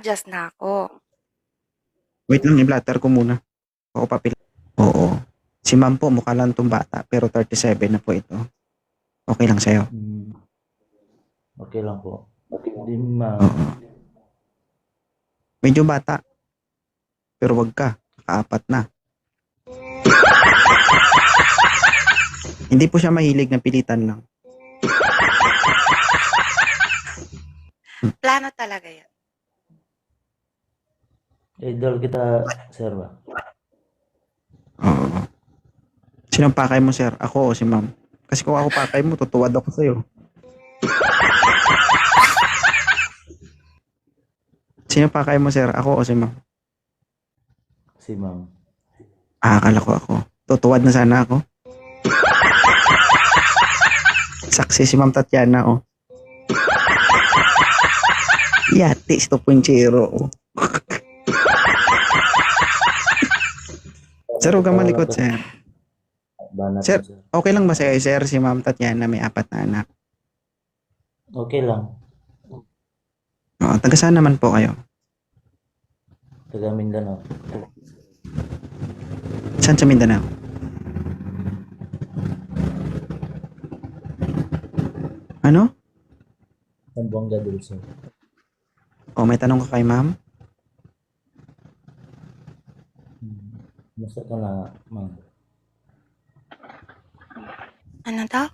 nag-a-adjust na ako. Wait lang, i-blatter ko muna. Ako papil. Oo. Si ma'am po, mukha lang itong bata, pero 37 na po ito. Okay lang sa'yo. Okay lang po. Hindi ma... Oo. Medyo bata. Pero wag ka. Kaapat na. Hindi po siya mahilig ng pilitan lang. Plano talaga yan. Idol kita, sir ba? Oo. Sinong pakay mo, sir? Ako o si ma'am? Kasi kung ako pakay mo, tutuwad ako sa'yo. Sino pakay mo, sir? Ako o si ma'am? Si ma'am. Akala ko ako. Tutuwad na sana ako. Saksi si Ma'am Tatiana, oh. Yati, 2.0, oh. Sir, huwag kang malikot, sir. Banat Sir, po, sir. okay lang ba sa'yo, sir, si Ma'am Tatiana may 4 na anak? Okay lang. Oo, taga saan naman po kayo? Taga Mindanao. Saan sa Mindanao? Ano? Zamboanga del Sur. O, may tanong ka kay ma'am? Basta ka na, ma'am. Ano daw?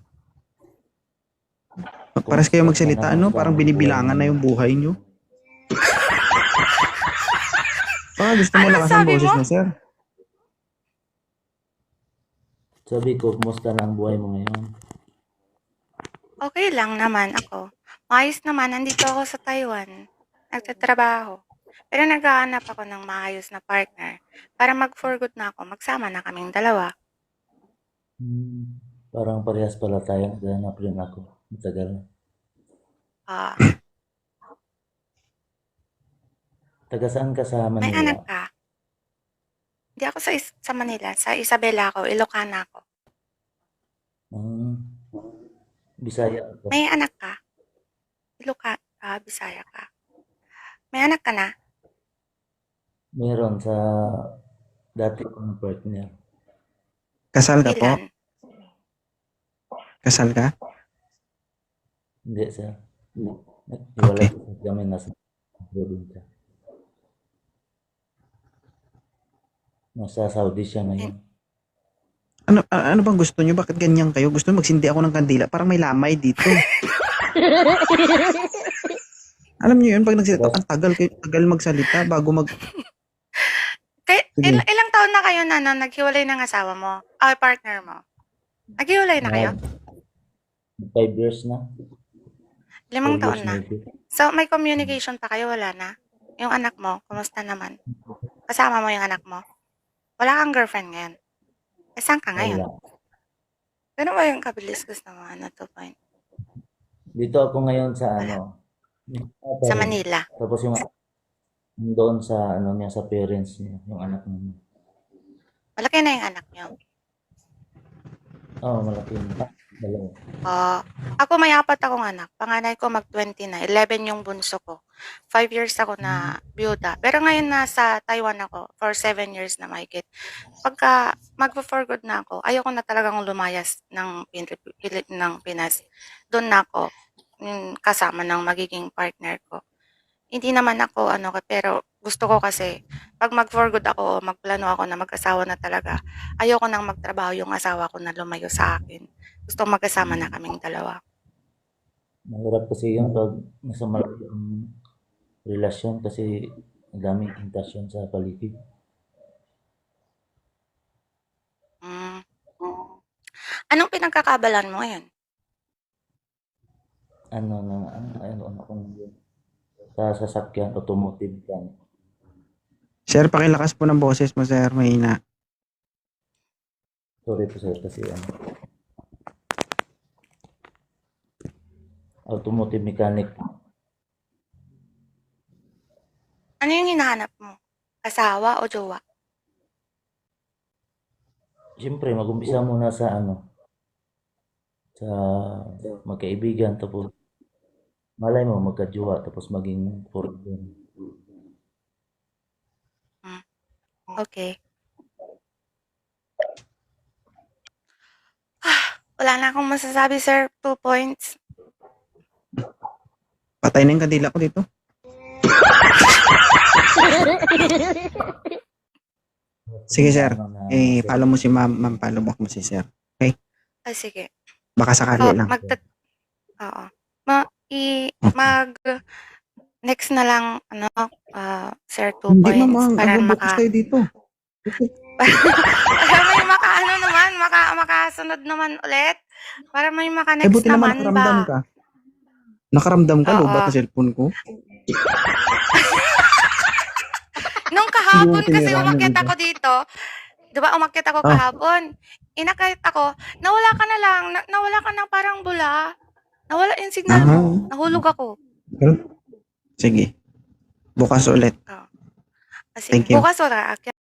Paras kayo magsalita, ano? Parang binibilangan na yung buhay nyo. Baka gusto mo Ano lakas ang sabi boses mo? mo, sir? Sabi ko, kumusta na ang buhay mo ngayon? Okay lang naman ako. Maayos naman, nandito ako sa Taiwan. Nagtatrabaho. Pero naghahanap ako ng maayos na partner para mag-for good na ako. Magsama na kaming dalawa. Parang parehas pala tayo. Naghahanap rin ako. Matagal na. Ah, Taga saan ka sa may Manila? anak ka? Hindi ako sa Manila. Sa Isabela ako. Ilocana ako. Bisaya ako. May anak ka? Bisaya ka. May anak ka na? Meron sa dati kong partner. Kasal ka po? Ilan? Kasal ka? Hindi, sir. Iwalay kami nasa probinsya. Nasa Saudi siya ngayon. Ano bang gusto nyo? Bakit ganyan kayo? Gusto nyo magsindi ako ng kandila? Parang may lamay dito. Alam niyo yun, pag nagsalita, ang tagal magsalita bago mag... Sige. Ilang taon na kayo na naghiwalay ng asawa mo? Partner mo? Naghiwalay na kayo? 5 years na. 5 4 taon years na. maybe. So, may communication pa kayo? Wala na? Yung anak mo, kumusta naman? Kasama mo yung anak mo? Wala kang girlfriend ngayon? Saan ka ngayon? Wala. Ganun ba yung kabilis gusto mo? To point? Dito ako ngayon sa Sa Manila. Tapos yung doon sa niya sa parents niya, yung anak niya. Malaki na yung anak niyo. Malaki na. Dalawa. Ako may 4 akong anak. Panganay ko mag-20 na. 11 yung bunso ko. 5 years ako na byuda. Pero ngayon nasa Taiwan ako for 7 years na mahigit. Pagka mag-for good na ako, ayoko na talagang lumayas ng Pinas. Doon na ako kasama ng magiging partner ko. Hindi naman ako pero gusto ko kasi pag mag-for good ako, magplano ako na mag-asawa na talaga, ayoko nang magtrabaho yung asawa ko na lumayo sa akin. Gusto ko magkasama na kaming dalawa. Mahirap kasi yun pag nasa malayo ang relasyon kasi ang daming tentasyon sa paligid. Anong pinagkakabalan mo ngayon? Sa sasakyan, automotive yan. Sir, pakilakas po ng boses mo, sir. Mahina. Sorry po sir kasi automotive mechanic. Ano yung hinahanap mo? Asawa o jowa? Siyempre, mag-umpisa muna sa sa magkaibigan, tapos malay mo magkajowa, tapos maging foreign. Okay. Wala na akong masasabi, sir. 2 points. Patay na yung kandila ko dito. Sige, sir. Follow mo si ma'am. Ma'am, follow back mo si sir. Sige. Baka sakali lang. Oo. Okay. Next na lang, sir, 2 Hindi, points. ma'am. Para Bukas kayo dito. para may makasunod naman ulit. Para may maka-next Buti naman naman nakaramdam ba? ka. Nakaramdam ka, Oo. lobat sa cellphone ko. Nung kahapon Hindi mo kasi tinirahan umakyat yung ako dito. 'Di ba umakyat ako Ah. kahapon? Inakit ako, nawala ka na lang, nawala ka ng parang bula. Nawala yung signal mo. Nahulog ako. Sige. Bukas ulit. Sige, Thank you. bukas wala.